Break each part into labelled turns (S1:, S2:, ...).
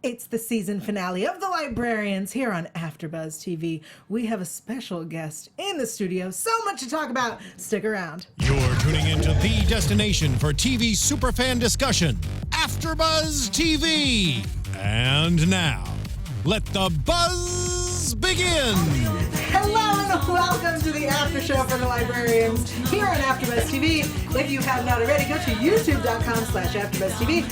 S1: It's the season finale of The Librarians here on AFTERBUZZ TV. We have a special guest in the studio. So much to talk about. Stick around.
S2: You're tuning into the destination for TV superfan discussion, AFTERBUZZ TV. And now, let the buzz begin.
S1: Hello and welcome to the after show for The Librarians here on AFTERBUZZ TV. If you have not already, go to youtube.com/AFTERBUZZ TV.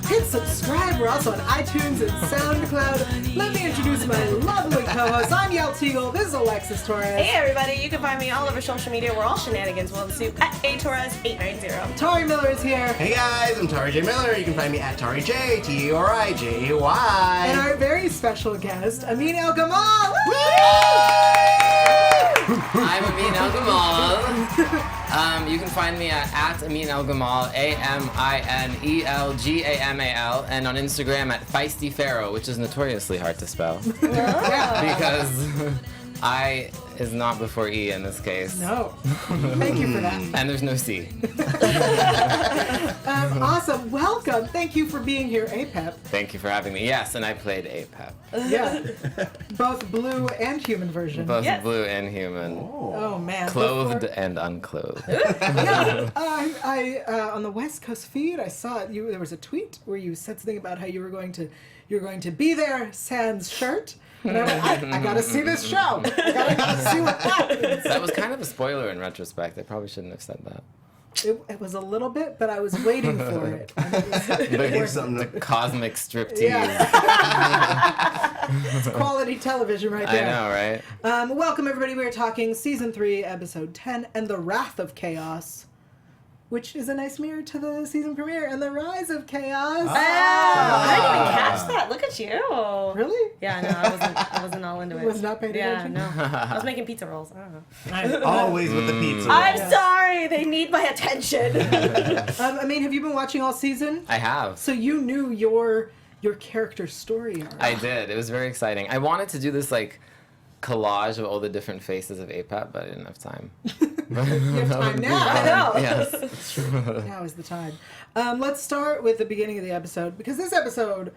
S1: Hit subscribe. We're also on iTunes and SoundCloud. Let me introduce my lovely co-host. I'm Yael Tygiel. This is Alexis Torres.
S3: Hey everybody, you can find me all over social media. We're all shenanigans. Will soup at Torres890.
S1: Tauri Miller is here.
S4: Hey guys, I'm Tauri Miller. You can find me at Tauri J, T-A-U-R-I-J-A-Y.
S1: And our very special guest, Amin El Gamal.
S5: I'm Amin El Gamal. You can find me at Amin El Gamal, AMINELGAMAL, and on Instagram at Feisty Pharaoh, which is notoriously hard to spell. Because I is not before E in this case.
S1: No. Thank you for that.
S5: And there's no C.
S1: Awesome. Welcome. Thank you for being here, APEP.
S5: Thank you for having me. Yes, and I played APEP.
S1: Yeah. Both blue and human version.
S5: Both blue and human.
S1: Oh, man.
S5: Clothed and unclothed.
S1: Yeah. I on the West Coast feed, I saw it. There was a tweet where you said something about how you were going to be there, sans shirt. And I went, I gotta see this show. I gotta see what happens.
S5: That was kind of a spoiler in retrospect. I probably shouldn't have said that.
S1: It was a little bit, but I was waiting for it.
S5: The cosmic striptease.
S1: Yeah. It's quality television right there.
S5: I know, right?
S1: Welcome, everybody. We are talking Season 3, Episode 10, and The Wrath of Chaos, which is a nice mirror to the season premiere, and The Rise of Chaos.
S3: Oh, I didn't even catch that. Look at you.
S1: Really?
S3: Yeah, no, I wasn't all into it.
S1: Was not paying attention?
S3: Yeah, no. I was making pizza rolls. I don't know.
S4: Always with the pizza.
S3: I'm sorry. They need my attention.
S1: I mean, have you been watching all season?
S5: I have.
S1: So you knew your character's story arc.
S5: I did. It was very exciting. I wanted to do this, like, collage of all the different faces of APEP, but I didn't have time.
S1: You have time now.
S3: I know.
S5: Yes.
S1: Now is the time. Let's start with the beginning of the episode, because this episode,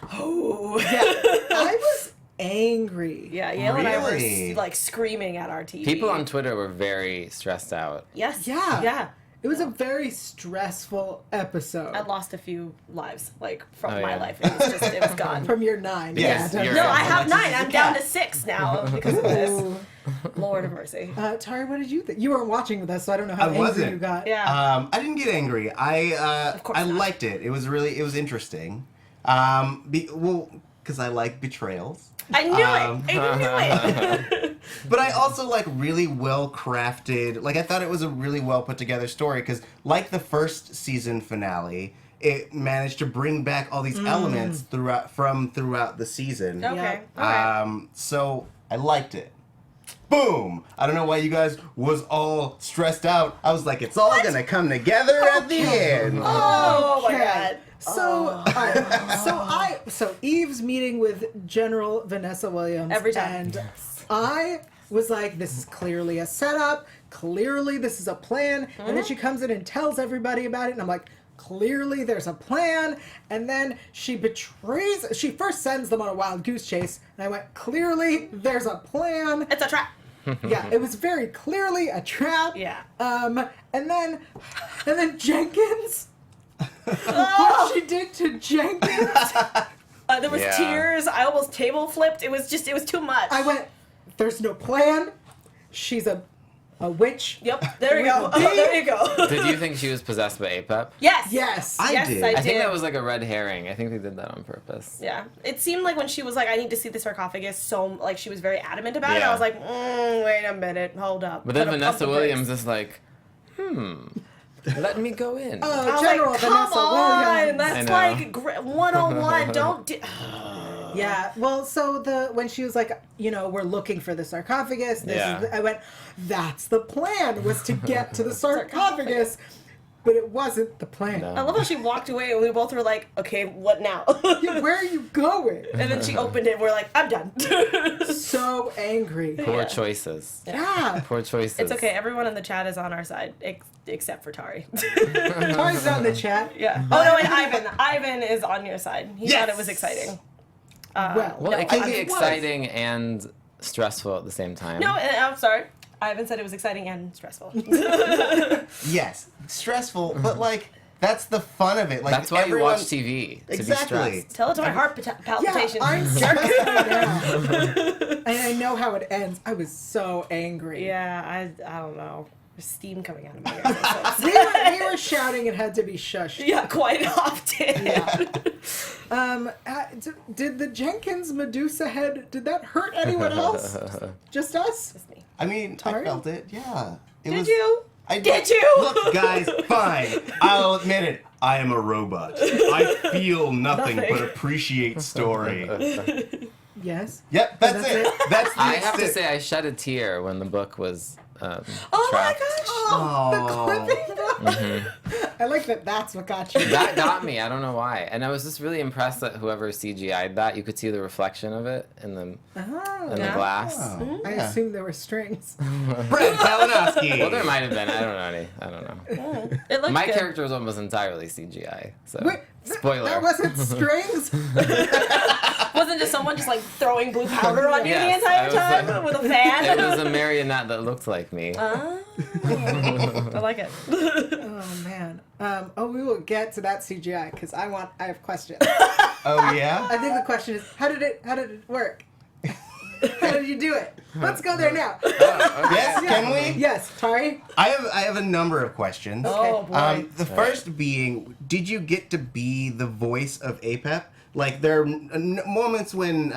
S1: I was angry.
S3: Yeah, Yael and I
S4: Really?
S3: were like screaming at our TV.
S5: People on Twitter were very stressed out.
S3: Yes.
S1: Yeah.
S3: Yeah.
S1: It was a very stressful episode.
S3: I lost a few lives, like, from
S5: Oh,
S3: my
S5: yeah.
S3: life. It was gone.
S1: From your 9.
S4: Yes,
S1: Yeah.
S4: you're
S3: No,
S4: right.
S3: I have 9. I'm down to 6 now because of this. Lord of mercy.
S1: Tari, what did you think? You weren't watching with us, so I don't know how
S4: I
S1: angry
S4: wasn't.
S1: you got.
S3: Yeah.
S4: I didn't get angry.
S3: Of course
S4: I
S3: not.
S4: liked it. It was interesting. Because I like betrayals.
S3: I knew it. I knew it.
S4: But I also like really well crafted. Like I thought it was a really well put together story because, like the first season finale, it managed to bring back all these elements throughout the season.
S3: Okay.
S1: Yeah.
S3: All right.
S4: So I liked it. Boom! I don't know why you guys was all stressed out. I was like, it's all gonna come together at the end.
S3: Oh my
S1: Okay.
S3: god.
S1: So, all right. So Eve's meeting with General Vanessa Williams.
S3: Every time.
S1: And I was like, this is clearly a setup. Clearly this is a plan. And then she comes in and tells everybody about it. And I'm like, clearly there's a plan. And then she first sends them on a wild goose chase. And I went, clearly there's a plan.
S3: It's a trap.
S1: Yeah, it was very clearly a trap.
S3: Yeah.
S1: And then Jenkins. What she did to Jenkins.
S3: There was
S5: Yeah.
S3: tears. I almost table flipped. It was too much.
S1: I went, there's no plan. She's a witch.
S3: Yep. There you go. There you go.
S5: Did you think she was possessed by APEP?
S3: Yes.
S1: Yes.
S3: Yes,
S4: did.
S3: I
S5: I
S3: did.
S5: think that was like a red herring. I think they did that on purpose.
S3: Yeah. It seemed like when she was like, I need to see the sarcophagus, so like she was very adamant about it.
S5: Yeah.
S3: I was like, wait a minute, hold up.
S5: But then
S3: Put a
S5: Vanessa
S3: pump the
S5: Williams
S3: brakes.
S5: is like, let me go in.
S3: I was
S1: General
S3: like,
S1: Vanessa
S3: come on,
S1: Williams.
S3: that's
S5: I
S3: like 101. Don't do.
S1: Yeah. Well, so when she was like, we're looking for the sarcophagus.
S5: Yeah.
S1: I went, that's the plan, was to get to the sarcophagus. but it wasn't the plan.
S5: No.
S3: I love how she walked away and we both were like, okay, what now?
S1: Yeah, where are you going?
S3: And then she opened it and we're like, I'm done.
S1: So angry.
S5: Poor choices.
S1: Yeah.
S5: Poor choices.
S3: It's okay. Everyone in the chat is on our side, except for Tari.
S1: Tari's not in the chat.
S3: Yeah. Oh, no, and Ivan. Ivan is on your side. He thought it was exciting.
S1: Well,
S5: Well,
S3: No,
S5: it can
S3: I
S5: be
S3: was.
S5: exciting and stressful at the same time.
S3: No, I'm sorry. Ivan said it was exciting and stressful.
S4: Yes, stressful, but like that's the fun of it. Like
S5: That's why you
S4: everyone-
S5: watch TV. To
S4: Exactly.
S5: be stressed.
S3: Tell it to my heart
S1: yeah,
S3: palpitations.
S1: I'm stressed right now. And I know how it ends. I was so angry.
S3: Yeah, I don't know. There's steam coming out of my ears.
S1: We were shouting and had to be shushed.
S3: Yeah, quite often.
S1: Yeah. Did the Jenkins Medusa head, did that hurt anyone else? Just us?
S3: Just me.
S4: I mean,
S1: Tari?
S4: I felt it. Yeah. It
S3: Did
S4: was,
S3: you?
S4: I
S3: Did you?
S4: Look, guys, fine. I'll admit it. I am a robot. I feel nothing
S3: Nothing.
S4: but appreciate story.
S1: Yes.
S4: Yep, that's
S1: That's
S4: it.
S1: it?
S4: That's the
S5: I have to
S4: extent.
S5: say, I shed a tear when the book was
S3: Oh my
S5: trapped.
S3: gosh.
S1: Oh, the
S4: Oh.
S1: clipping. I like that that's what got you.
S5: That got me. I don't know why. And I was just really impressed that whoever CGI'd that, you could see the reflection of it in the
S1: Oh,
S5: in
S3: Yeah.
S5: the glass.
S4: Oh,
S1: I
S4: yeah.
S1: assumed there were strings.
S4: Brett Kalinowski.
S5: Well, there might have been. I don't know any. I don't know.
S3: It looked
S5: My
S3: good.
S5: character was almost entirely CGI. So
S1: Wait,
S5: spoiler.
S1: That wasn't strings?
S3: Wasn't just someone just like throwing blue powder on you
S5: Yes,
S3: the entire
S5: I was,
S3: time with a fan?
S5: It was a marionette that looked like me.
S3: I like it.
S1: Oh, man. We will get to that CGI because I have questions.
S4: Oh yeah.
S1: I think the question is, how did it work? How did you do it? Let's go there now.
S4: Yes, can we?
S1: Yes, Tari.
S4: I have a number of questions.
S3: Oh boy.
S4: The first being, did you get to be the voice of APEP? Like there are moments when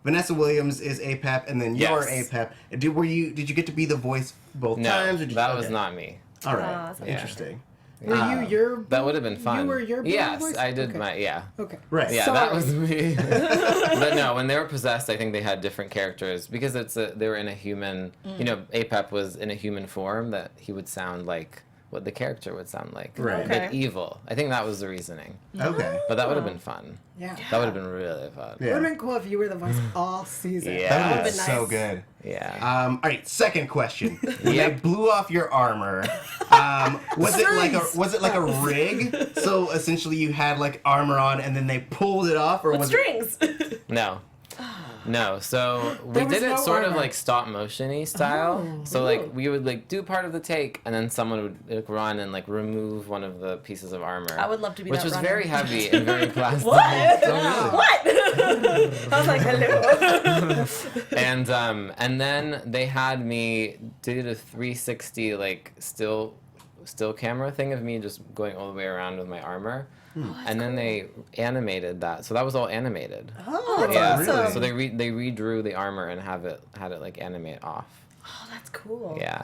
S4: Vanessa Williams is APEP and then you're
S5: Yes.
S4: APEP. Did you get to be the voice both
S5: No,
S4: times? Or did
S5: that
S4: you,
S5: was
S4: okay.
S5: not me.
S4: All
S3: Oh,
S4: right.
S3: that's okay.
S4: Interesting.
S1: Were you your
S5: That would have been fun.
S1: You were your blonde
S5: Yes,
S1: voice?
S5: I did
S1: Okay.
S5: my
S1: Okay.
S4: Right.
S5: Yeah,
S1: Sorry.
S5: that was me. But no, when they were possessed, I think they had different characters because they were in a human. You know, APEP was in a human form that he would sound like what the character would sound like.
S4: Right.
S5: But
S3: Okay.
S5: evil. I think that was the reasoning.
S4: Okay.
S5: But that would have been fun.
S1: Yeah.
S5: That would have been really fun.
S1: It would have been cool if you were the voice all season.
S5: Yeah.
S4: That would have
S3: Would've
S4: been
S3: been
S4: so
S3: nice.
S4: good.
S5: Yeah.
S4: All right, second question. When
S5: Yep.
S4: they blew off your armor, was it like a rig? So essentially, you had like armor on, and then they pulled it off, or
S3: With
S4: was
S3: strings.
S5: No. No, so we
S1: There was
S5: did it
S1: no
S5: sort of
S1: armor.
S5: like stop motion-y style. So like we would like do part of the take and then someone would like run and like remove one of the pieces of armor.
S3: I would love to be
S5: which
S3: that
S5: was
S3: runner.
S5: very heavy and very plastic.
S3: What?
S1: Yeah.
S3: What? I was like, hello.
S5: And then they had me did a 360 like still camera thing of me just going all the way around with my armor. And then they animated that. So that was all animated.
S3: Oh, that's
S5: Yeah.
S3: awesome.
S5: So they redrew the armor and had it like animate off.
S3: Oh, that's cool.
S5: Yeah.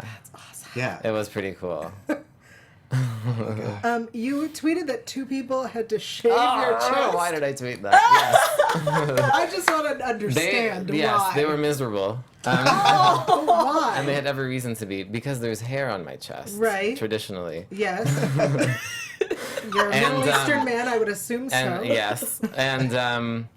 S4: yeah?
S5: It was pretty cool.
S1: You tweeted that 2 people had to shave
S5: Oh,
S1: your chest.
S5: why did I tweet that? Yes.
S1: I just want to understand why.
S5: They were miserable.
S1: Oh, why?
S5: And they had every reason to be because there's hair on my chest.
S1: Right.
S5: Traditionally.
S1: Yes. You're a
S5: And,
S1: Middle Eastern man, I would assume so.
S5: And yes. And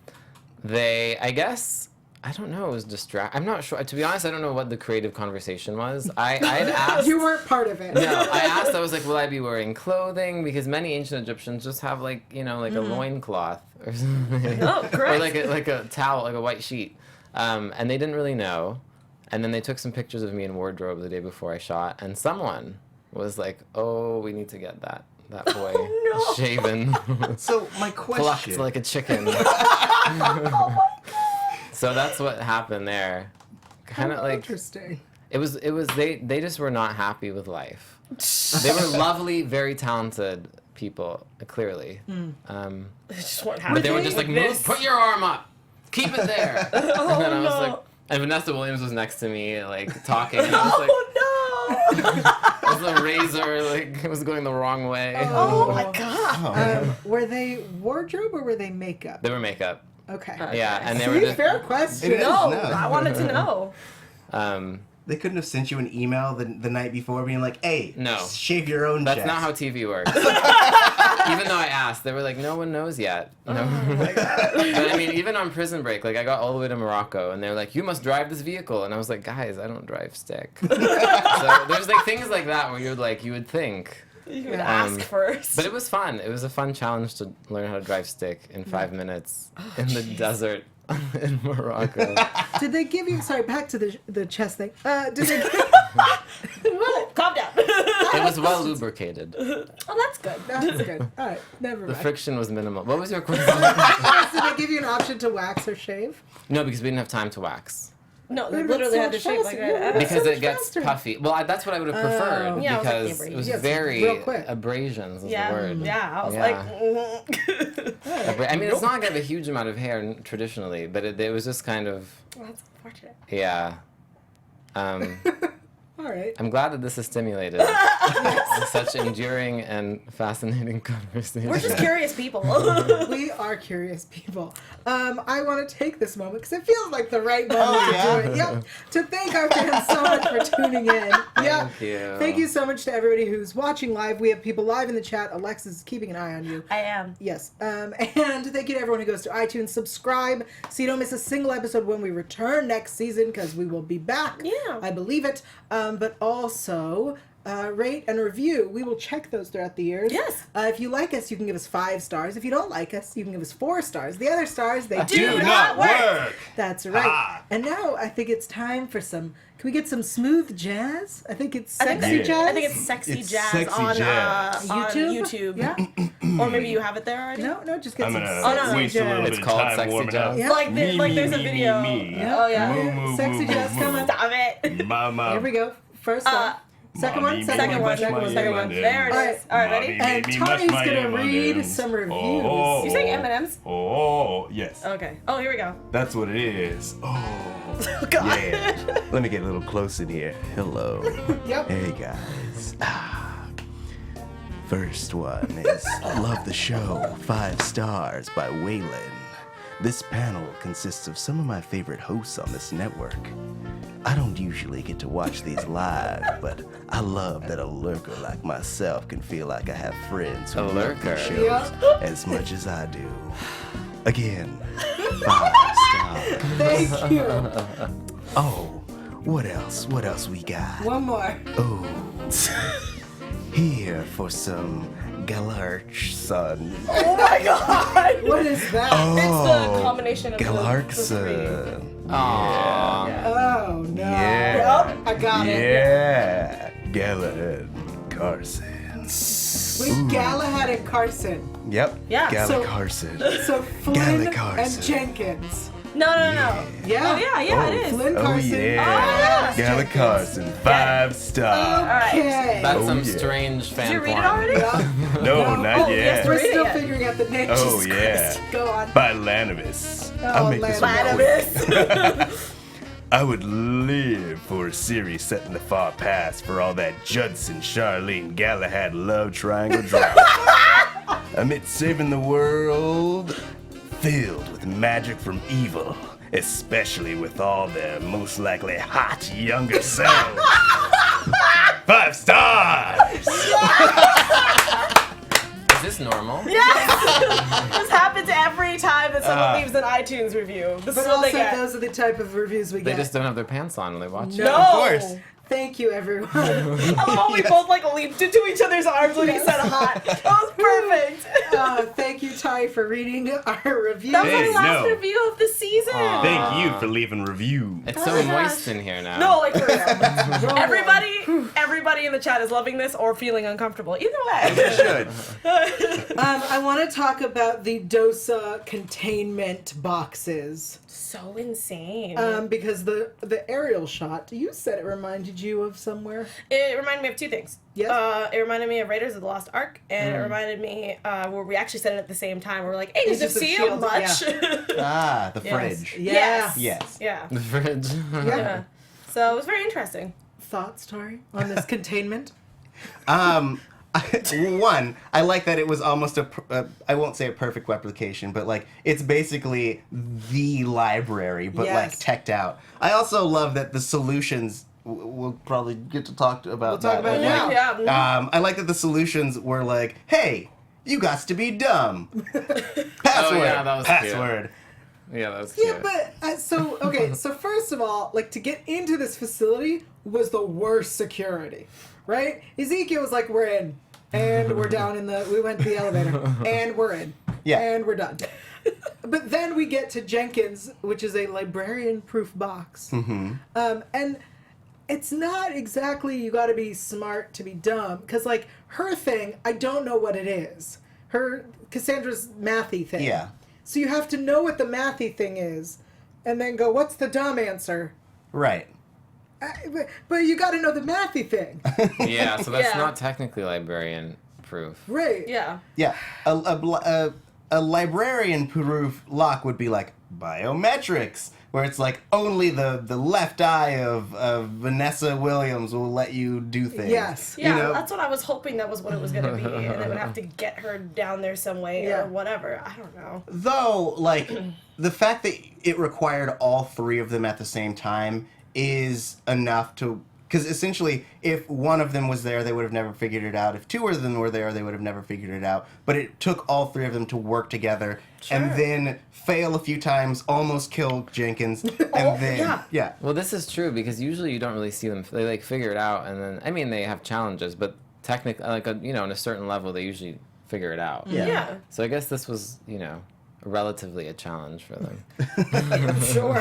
S5: they, I guess, I don't know, it was I'm not sure. To be honest, I don't know what the creative conversation was. I had asked.
S1: You weren't part of it.
S5: No, I asked, I was like, will I be wearing clothing? Because many ancient Egyptians just have like, you know, like a loincloth or something.
S3: Oh, great.
S5: Or like a towel, like a white sheet. And they didn't really know. And then they took some pictures of me in wardrobe the day before I shot. And someone was like, oh, we need to get that boy
S3: Oh, no.
S5: shaven.
S4: So my
S5: Plucked
S4: question.
S5: like a chicken. So that's what happened there. Kind of like
S1: Interesting.
S5: it was they just were not happy with life. They were lovely, very talented people, clearly.
S3: They just weren't
S5: But they were
S3: happy
S5: just like,
S3: with
S5: "Move,
S3: this.
S5: put your arm up. Keep it there."
S3: Oh,
S5: And then I was
S3: no.
S5: like, and Vanessa Williams was next to me, like talking. And I was like,
S3: Oh,
S5: it was a razor, like it was going the wrong way.
S3: no. Oh, my God.
S1: Were they wardrobe or were they makeup?
S5: They were makeup.
S1: Okay.
S5: Yeah, and they were
S1: See,
S5: just
S1: fair question.
S4: It is.
S3: No,
S4: No.
S3: I wanted to know.
S4: They couldn't have sent you an email the night before being like, hey,
S5: No.
S4: shave your own
S5: That's
S4: chest.
S5: not how TV works. Even though I asked, they were like, no one knows yet. No. But I mean, even on Prison Break, like I got all the way to Morocco, and they were like, you must drive this vehicle, and I was like, guys, I don't drive stick. So there's like things like that where you're like, you would think.
S3: You would ask first.
S5: But it was fun. It was a fun challenge to learn how to drive stick in 5 minutes in the desert in Morocco.
S1: Did they give you? Sorry, back to the chest thing. Did they?
S3: Calm down.
S5: It was well lubricated.
S3: Oh, that's good.
S1: That's good. All right, never
S5: The
S1: mind.
S5: friction was minimal. What was your question?
S1: Did they give you an option to wax or shave?
S5: No, because we didn't have time to wax.
S3: No, they
S1: But
S3: literally
S1: so
S3: had to
S1: much
S3: shape
S1: faster.
S3: like
S1: Yeah.
S3: that.
S5: Because
S1: so
S5: it
S1: much
S5: gets
S1: faster.
S5: puffy. Well, that's what I would have preferred
S3: Yeah, it was like
S5: because
S3: the
S5: it was
S1: abrasions.
S5: very
S1: Real quick.
S5: abrasions is
S3: Yeah,
S5: the word.
S3: yeah. I was
S5: Yeah.
S3: like,
S5: I mean, it's not like I have a huge amount of hair traditionally, but it was just kind of,
S3: that's unfortunate.
S5: yeah.
S1: All right.
S5: I'm glad that this has stimulated such enduring and fascinating conversation.
S3: We're just curious people.
S1: We are curious people. I want to take this moment because it feels like the right moment
S4: yeah?
S1: to do it. Yep. To thank our fans so much for tuning in. Yep.
S5: Thank you.
S1: Thank you so much to everybody who's watching live. We have people live in the chat. Alexis is keeping an eye on you.
S3: I am.
S1: Yes. And thank you to everyone who goes to iTunes. Subscribe so you don't miss a single episode when we return next season because we will be back.
S3: Yeah.
S1: I believe it. But also rate and review. We will check those throughout the years.
S3: Yes.
S1: If you like us, you can give us 5 stars. If you don't like us, you can give us 4 stars. The other stars, they
S3: Do not work.
S1: That's right. And now I think it's time for some. Can we get some smooth jazz? I think it's sexy jazz.
S3: I think it's sexy
S6: It's
S3: jazz
S6: sexy
S3: on
S6: jazz.
S3: on
S1: YouTube?
S3: YouTube.
S1: Yeah.
S3: Or maybe you have it there already.
S1: No, just get
S6: I'm
S1: some
S6: gonna
S1: sexy
S6: waste a
S1: jazz.
S6: little
S5: It's
S6: bit of
S5: called
S6: time
S5: sexy
S6: warming
S5: jazz.
S6: up.
S1: Yeah.
S3: Like,
S6: Me,
S3: there's a
S6: me,
S3: video.
S6: me.
S3: Oh yeah.
S6: Moo, moo,
S1: Sexy
S6: moo,
S1: jazz
S6: moo,
S1: coming.
S6: moo.
S3: Stop it.
S6: Mama.
S1: Here we go. First one. Second one.
S6: Mommy,
S1: Second
S6: mommy,
S1: one.
S6: mush
S1: Second
S6: my
S1: one. Second one.
S6: M&Ms.
S3: There it is. All right, ready?
S6: Mommy,
S1: And
S6: baby, mush
S1: Tony's
S6: my
S1: gonna read
S6: M&Ms.
S1: some reviews.
S6: Oh.
S3: You saying M&Ms?
S6: Oh, yes.
S3: Okay. Oh, here we go.
S6: That's what it is. Oh,
S3: Oh God.
S6: yeah. Let me get a little close in here. Hello.
S1: Yep.
S6: Hey, guys. First one is Love the Show, 5 stars by Waylon. This panel consists of some of my favorite hosts on this network. I don't usually get to watch these live, but I love that a lurker like myself can feel like I have friends who
S5: A
S6: love
S5: lurker.
S6: these shows
S1: Yeah.
S6: as much as I do. Again, 5 stars.
S1: Thank you.
S6: Oh, what else? What else we got?
S1: One more.
S6: Oh, here for some Galarch son.
S3: Oh my God.
S1: What is that?
S3: It's the combination of the
S6: Galarkson.
S5: Aww.
S1: Oh no.
S6: Yeah.
S1: I got it.
S6: Yeah. Galahad Carsen.
S1: With Galahad and Carson.
S6: Yep.
S3: Yeah,
S6: Galahad
S1: so-
S6: Carsen.
S1: So Flynn
S6: Galahad
S1: and
S6: Carsen.
S1: Jenkins.
S3: No.
S1: Yeah.
S3: Oh yeah, it is.
S1: Flynn
S6: Oh
S1: Carson.
S6: yeah.
S1: Jenkins.
S6: Galahad Carsen. 5 stars.
S3: right.
S1: Okay.
S5: That's
S6: Oh,
S5: some
S6: yeah.
S5: strange fan
S3: Did you read it
S5: porn.
S3: already?
S1: Yeah.
S6: No, not
S3: Oh, yes,
S6: yet.
S1: We're
S3: Read it
S1: still
S3: yet.
S1: figuring out the name.
S6: Oh,
S1: Jesus
S6: yeah.
S1: Christ. Go on.
S6: By Lanavis.
S1: Oh,
S6: I'll make this one
S1: Lanavis.
S6: quick.
S3: Lanavis.
S6: I would live for a series set in the far past for all that Judson, Charlene, Galahad love triangle drama. Amid saving the world, filled with magic from evil, especially with all their most likely hot younger selves. 5 stars!
S5: Is this normal?
S3: Yes. This happens every time that someone leaves an iTunes review. This is
S1: But
S3: what they
S1: also,
S3: get.
S1: those are the type of reviews we
S5: They
S1: get.
S5: just don't have their pants on when they watch
S1: No.
S5: it.
S3: Of
S6: course.
S1: Thank you, everyone.
S3: I love how we both like leaped into each other's arms when he said hot. That was perfect.
S1: Thank you, Ty, for reading our review.
S3: That was
S6: Hey,
S3: our last
S6: no.
S3: review of the season.
S6: Thank you for leaving review.
S5: It's
S3: Oh
S5: so
S3: my gosh.
S5: moist in here now.
S3: No, like for real. Everybody in the chat is loving this or feeling uncomfortable. Either
S6: You
S3: way.
S6: should.
S1: I want to talk about the DOSA containment boxes.
S3: So insane.
S1: Because the aerial shot, you said it reminded you of somewhere.
S3: It reminded me of 2 things.
S1: Yes.
S3: It reminded me of Raiders of the Lost Ark, and it reminded me where we actually said it at the same time. We're like, Agents of
S1: Agents of
S3: S.H.I.E.L.D.
S1: S.H.I.E.L.D.,
S3: much.
S4: Ah, the
S3: Yes.
S4: fridge.
S1: Yeah.
S4: Yes.
S3: Yeah.
S5: The fridge.
S3: Yeah. So it was very interesting.
S1: Thoughts, Tori, on this containment?
S4: One, I like that it was almost I won't say a perfect replication, but like it's basically the library, but
S1: Yes.
S4: like teched out. I also love that the solutions we'll probably get to talk about
S1: We'll talk
S4: that.
S1: about it now.
S3: Yeah.
S4: I like that the solutions were like, hey, you got to be dumb. Password.
S5: Oh, yeah, that was cute.
S4: Password.
S5: Yeah, that was cute.
S1: Yeah, but so first of all, like to get into this facility was the worst security, right? Ezekiel was like, we're in, and we're down we went to the elevator, and we're in,
S4: Yeah.
S1: and we're done. But then we get to Jenkins, which is a librarian-proof box, and it's not exactly you got to be smart to be dumb, because like her thing, I don't know what it is. Her Cassandra's mathy thing.
S4: Yeah.
S1: So you have to know what the mathy thing is, and then go, what's the dumb answer?
S4: Right.
S1: But you got to know the mathy thing.
S5: Yeah, so that's
S3: Yeah.
S5: not technically librarian proof.
S1: Right.
S3: Yeah.
S4: Yeah. A librarian proof lock would be like biometrics, where it's like only the left eye of Vanessa Williams will let you do things.
S1: Yes.
S3: Yeah,
S4: You know?
S3: that's what I was hoping that was what it was going to be. And they would have to get her down there some way
S1: Yeah.
S3: or whatever. I don't know.
S4: Though, like, the fact that it required all three of them at the same time is enough to... Because essentially, if one of them was there, they would have never figured it out. If two of them were there, they would have never figured it out. But it took all three of them to work together and then fail a few times, almost kill Jenkins, and then...
S3: yeah.
S5: Well, this is true because usually you don't really see them. They like figure it out, and then I mean they have challenges, but technically, like on a certain level, they usually figure it out.
S4: Yeah.
S3: Yeah.
S5: So I guess this was relatively a challenge for them.
S3: I'm sure.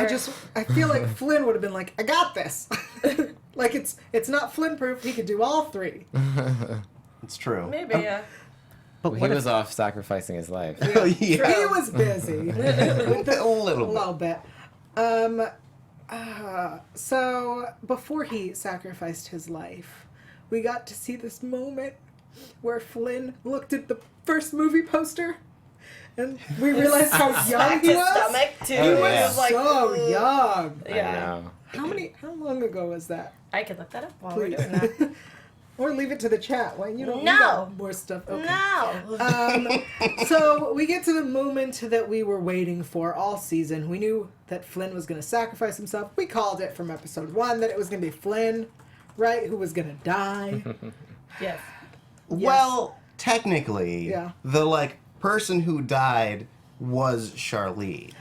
S1: I feel like Flynn would have been like, I got this. Like it's not Flynn proof. He could do all three.
S4: It's true.
S3: Maybe, yeah.
S4: But
S5: He was off sacrificing his life.
S4: Oh, yeah.
S1: He was busy. With
S4: A little
S1: a
S4: bit.
S1: little bit. So before he sacrificed his life, we got to see this moment where Flynn looked at the first movie poster, and we realized how young he
S3: His
S1: was.
S3: stomach, too.
S5: Oh,
S3: He
S5: yeah.
S3: was like,
S1: So
S3: "Ugh."
S1: young.
S3: Yeah.
S5: I know.
S1: How long ago was that?
S3: I could look that up while
S1: Please.
S3: we're doing that.
S1: Or leave it to the chat. Well, you don't
S3: No.
S1: got more stuff. Okay.
S3: No.
S1: So we get to the moment that we were waiting for all season. We knew that Flynn was going to sacrifice himself. We called it from episode 1 that it was going to be Flynn, right, who was going to die.
S3: Yes.
S4: Well, technically,
S1: Yeah.
S4: the person who died was Charlene.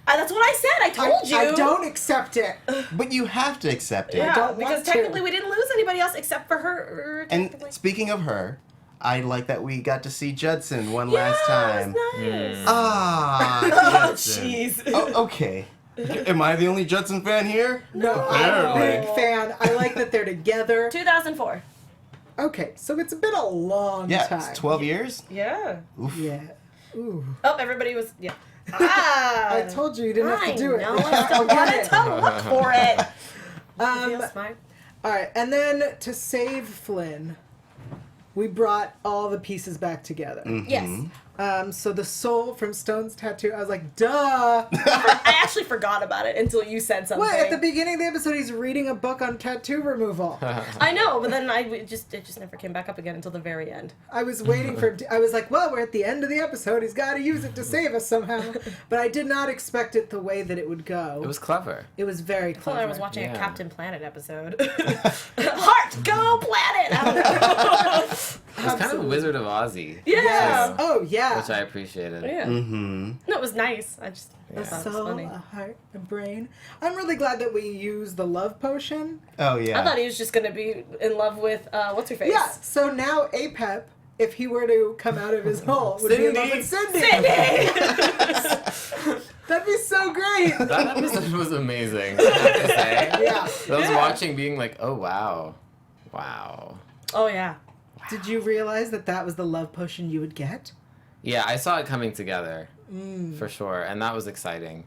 S3: That's what I said. I told you.
S1: I don't accept it.
S4: But you have to accept it.
S3: Yeah,
S1: don't
S3: because
S1: want to.
S3: technically we didn't lose anybody else except for her.
S4: And
S3: technically.
S4: speaking of her, I like that we got to see Judson one last time.
S3: Yeah, it was nice.
S4: Ah,
S3: Oh,
S4: Judson.
S3: jeez.
S4: Oh, okay. Am I the only Judson fan here?
S1: No, I'm a
S4: Apparently.
S1: big fan. I like that they're together.
S3: 2004.
S1: Okay, so it's been a long
S4: Yeah,
S1: time.
S4: it's 12 years.
S3: Yeah.
S4: Oof.
S1: Yeah. Ooh.
S3: Oh, everybody was. Yeah. Ah.
S1: I told you didn't have to do it.
S3: I know. I still
S1: I'll get
S3: wanted
S1: it.
S3: to look for it. Feel smart.
S1: All right, and then to save Flynn, we brought all the pieces back together.
S3: Yes.
S1: So the soul from Stone's tattoo, I was like, duh.
S3: I actually forgot about it until you said something.
S1: What? At the beginning of the episode, he's reading a book on tattoo removal.
S3: I know, but then it just never came back up again until the very end.
S1: I was waiting for him to, I was like, well, we're at the end of the episode. He's got to use it to save us somehow. But I did not expect it the way that it would go.
S5: It was clever.
S1: It was very
S3: I thought
S1: clever.
S3: I was watching a
S5: Yeah.
S3: Captain Planet episode. Heart, go planet! I don't know.
S5: It was kind of Wizard of Ozzy.
S3: Yeah.
S1: Yes. Oh, yeah.
S5: Which I appreciated.
S3: Yeah.
S4: Mm-hmm.
S3: No, it was nice. I just
S1: A
S3: thought it was
S1: soul,
S3: funny.
S1: a heart, a brain. I'm really glad that we used the love potion.
S4: Oh, yeah.
S3: I thought he was just gonna be in love with what's her face?
S1: Yeah, so now Apep, if he were to come out of his hole, would be in love with Cindy. That'd be so great.
S5: That episode was amazing. I have to say.
S1: Yeah.
S5: I was watching, being like, "Oh wow, wow."
S3: Oh yeah.
S1: Did you realize that that was the love potion you would get?
S5: Yeah, I saw it coming together for sure, and that was exciting.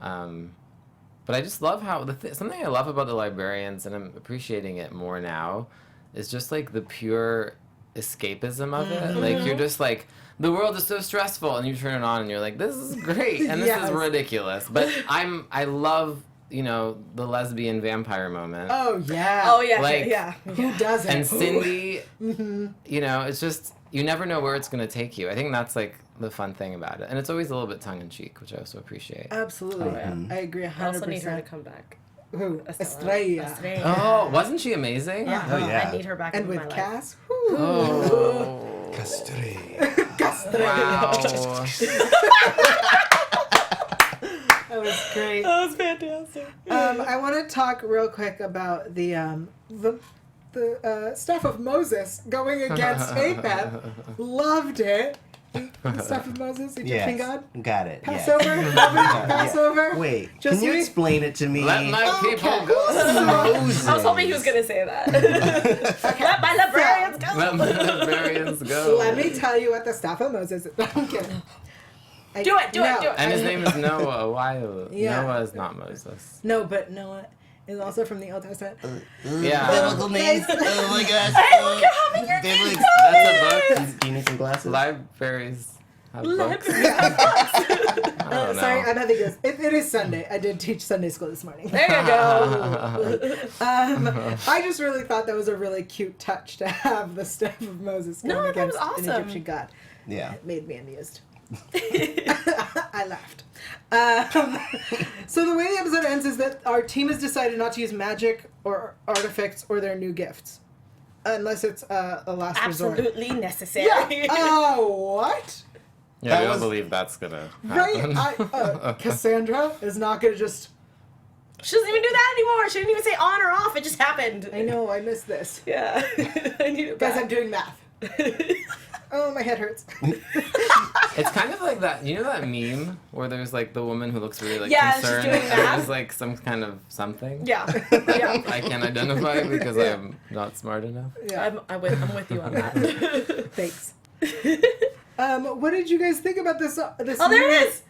S5: But I just love how something I love about the Librarians, and I'm appreciating it more now, is just like the pure escapism of it. Like you're just like, the world is so stressful, and you turn it on, and you're like, this is great, and this
S1: Yes.
S5: is ridiculous. But I love the lesbian vampire moment.
S1: Oh, yeah.
S3: Oh yeah.
S5: Like-
S3: yeah.
S1: Who doesn't?
S5: And Cindy, it's just, you never know where it's going to take you. I think that's like the fun thing about it. And it's always a little bit tongue in cheek, which I also appreciate.
S1: Absolutely.
S3: Oh, yeah.
S1: I agree 100%.
S3: I also need her to come back.
S1: Who?
S3: Estrella.
S1: Estrella.
S5: Oh, wasn't she amazing?
S3: Yeah.
S4: Oh, yeah.
S3: I need her back
S1: And
S3: in
S1: with
S3: my life.
S1: Cass. Whew.
S5: Oh.
S4: Castree.
S5: Wow.
S1: That was great.
S3: That was fantastic.
S1: I want to talk real quick about the stuff of Moses going against APEP. Loved it. The stuff of Moses, Egyptian God.
S4: Got it.
S1: Passover.
S4: Yeah.
S1: Passover.
S4: Wait,
S1: Just
S4: can you
S1: me?
S4: explain it to me?
S5: Let my people
S1: Okay.
S5: go.
S4: Moses.
S3: I was hoping he was gonna say that. Let my librarians go.
S5: Let my librarians go.
S1: Let me tell you what the stuff of Moses is. I'm kidding.
S3: Do it, do it, do it.
S5: And his name is Noah. Wyle.
S1: Yeah.
S5: Noah is not Moses.
S1: No, but Noah is also from the Old Testament.
S5: Yeah.
S4: Biblical names. Oh my gosh.
S3: Hey, look at how many
S4: Biblical-
S5: That's a book.
S4: Do you need some glasses?
S5: Libraries have books.
S3: Librarians have books.
S5: I don't know.
S1: Sorry, I'm having this. It is Sunday. I did teach Sunday school this morning.
S3: There you go.
S1: I just really thought that was a really cute touch to have the staff of Moses
S3: No,
S1: going
S3: that was
S1: against an
S3: awesome.
S1: Egyptian god.
S4: Yeah.
S1: It made me amused. I laughed. So the way the episode ends is that our team has decided not to use magic or artifacts or their new gifts. Unless it's a last resort.
S3: Absolutely necessary.
S1: Yeah. Oh, what?
S5: Yeah,
S4: That
S5: we don't
S4: was-
S5: believe that's gonna
S1: Right?
S5: happen.
S1: Cassandra is not going to just...
S3: She doesn't even do that anymore. She didn't even say on or off. It just happened.
S1: I know, I missed this.
S3: Yeah. I need it
S1: Guys,
S3: back.
S1: I'm doing math. Oh, my head hurts.
S5: It's kind of like that. You know that meme where there's like the woman who looks really like
S3: Yeah, she's
S5: concerned,
S3: doing
S5: and
S3: that.
S5: there's like some kind of something.
S3: Yeah. Yeah.
S5: I can't identify because I'm not smart enough.
S1: Yeah,
S3: I'm with you on that.
S1: thanks. What did you guys think about this? This
S3: Oh, there
S1: new-
S3: it is.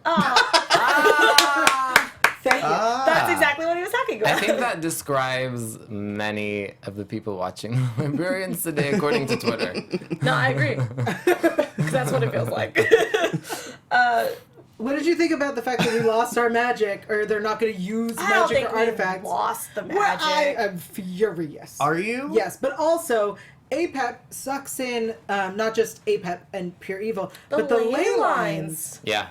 S3: Oh,
S1: Thank you.
S3: that's exactly what he was talking
S5: I
S3: about.
S5: think that describes many of the people watching Librarians today, according to Twitter.
S3: No, I agree. 'Cause that's what it feels like.
S1: What did you think about the fact that we lost our magic, or they're not going to use
S3: I don't
S1: magic
S3: think
S1: or
S3: we
S1: artifacts?
S3: lost the
S1: Well,
S3: magic.
S1: I am furious.
S4: Are you?
S1: Yes, but also APEP sucks in not just APEP and pure evil, but the ley lines.
S5: Yeah.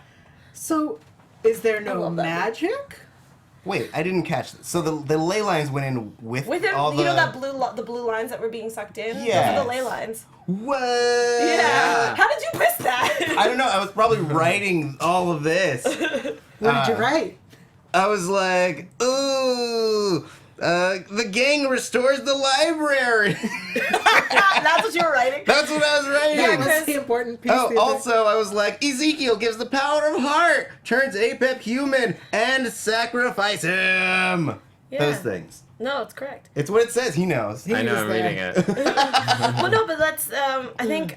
S1: So, is there
S3: I
S1: no
S3: love that.
S1: magic?
S4: Wait, I didn't catch this. So the ley lines went in with
S3: With it,
S4: all
S3: you
S4: the...
S3: know that the blue lines that were being sucked in? Those
S4: Yes.
S3: are the ley lines.
S4: What?
S3: Yeah. How did you miss that?
S4: I don't know. I was probably writing all of this.
S1: What did you write?
S4: I was like, ooh, the gang restores the library.
S3: That's what you were writing?
S4: That's what I was writing.
S1: Yeah,
S3: because-
S1: that's the important piece.
S4: Oh,
S1: the other-
S4: also, I was like, Ezekiel gives the power of heart, turns APEP human, and sacrifice him.
S3: Yeah.
S4: Those things.
S3: No, it's correct.
S4: It's what it says. He knows.
S1: He
S5: I know
S1: was
S5: I'm
S1: there.
S5: reading it.
S3: Well, no, but that's, I think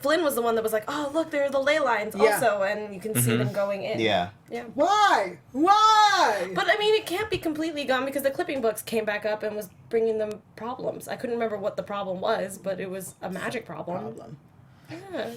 S3: Flynn was the one that was like, oh, look, there are the ley lines
S1: Yeah.
S3: also, and you can see them going in.
S4: Yeah.
S3: Yeah.
S1: Why? Why?
S3: But I mean, it can't be completely gone because the clipping books came back up and was bringing them problems. I couldn't remember what the problem was, but it was a magic problem. Yeah.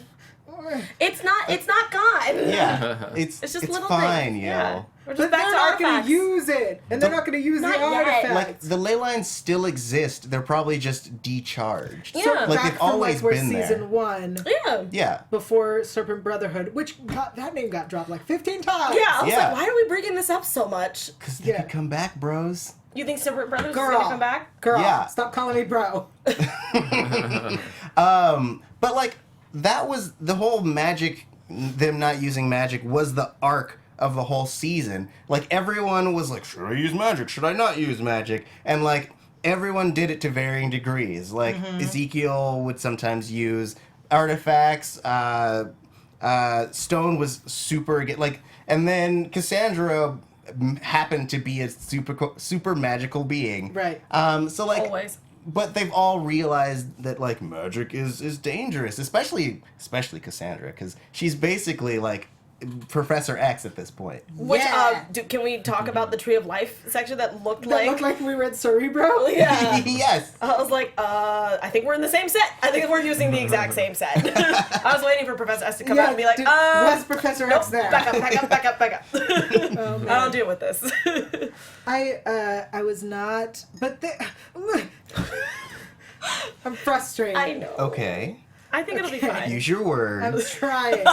S3: It's not gone.
S4: Yeah. It's
S3: It's just
S4: it's
S3: little
S4: fine,
S3: things.
S4: yo.
S3: Yeah. We're
S1: But
S3: just
S1: they're
S3: back to
S1: not going
S3: artifacts.
S1: to use it, and they're not going to use
S3: Not
S1: the
S3: yet.
S1: artifacts.
S4: Like, the ley lines still exist. They're probably just decharged.
S3: Yeah.
S1: So
S3: Like,
S1: back
S4: they've
S1: from
S4: always
S1: like where
S4: been there.
S1: season 1
S3: Yeah.
S4: Yeah.
S1: before Serpent Brotherhood, which that name got dropped like 15 times.
S3: Yeah, I was
S4: Yeah.
S3: like, why are we bringing this up so much?
S4: Because they
S1: Yeah.
S4: could come back, bros.
S3: You think Serpent Brothers is
S1: Girl,
S3: gonna come back?
S1: girl,
S4: Yeah.
S1: stop calling me bro.
S4: But like that was the whole magic. Them not using magic was the arc of the whole season. Like everyone was like, should I use magic? Should I not use magic? And like everyone did it to varying degrees. Like Ezekiel would sometimes use artifacts. Stone was super like, and then Cassandra happened to be a super magical being.
S1: Right.
S4: So like.
S3: Always.
S4: But they've all realized that like magic is dangerous, especially Cassandra, because she's basically like Professor X at this point.
S3: Which
S1: Yeah.
S3: can we talk about the Tree of Life section that looked
S1: That
S3: like?
S1: looked like we read Cerebro.
S3: Yeah.
S4: Yes.
S3: I was like, I think we're in the same set. I think we're using the exact same set. I was waiting for Professor S to come out and be like,
S1: was Professor
S3: nope,
S1: X there?
S3: back up.
S1: Oh, man.
S3: I don't deal with this.
S1: I was not, but I'm frustrated.
S3: I know.
S4: Okay.
S3: I think it'll be fine.
S4: Use your
S1: I'm
S4: words.
S1: trying.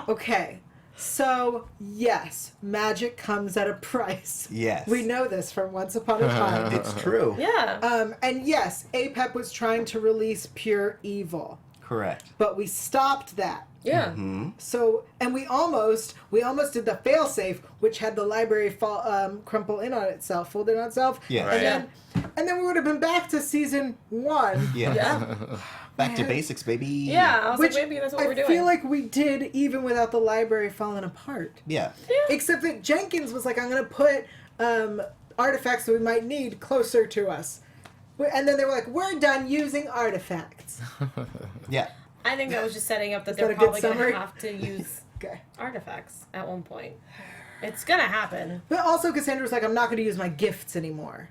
S1: Okay. So, yes, magic comes at a price.
S4: Yes.
S1: We know this from Once Upon a Time.
S4: It's true.
S3: Yeah.
S1: And yes, APEP was trying to release pure evil,
S4: Correct.
S1: but we stopped that.
S3: Yeah.
S1: So, and we almost did the failsafe, which had the library crumple in on itself, fold in on itself.
S4: Yeah.
S5: Right.
S1: And then we would have been back to season 1.
S4: Yeah.
S3: Yeah.
S4: Back to basics, baby.
S3: Yeah. I was
S1: Which
S3: like, maybe that's what
S1: I
S3: we're doing.
S1: feel like we did even without the library falling apart.
S4: Yeah.
S1: Except that Jenkins was like, I'm going to put artifacts that we might need closer to us. And then they were like, we're done using artifacts.
S4: Yeah.
S3: I think that was just setting up that
S1: that
S3: they're
S1: a good
S3: probably going
S1: summary?
S3: to have to use
S1: Okay.
S3: artifacts at one point. It's going to happen.
S1: But also Cassandra was like, I'm not going to use my gifts anymore.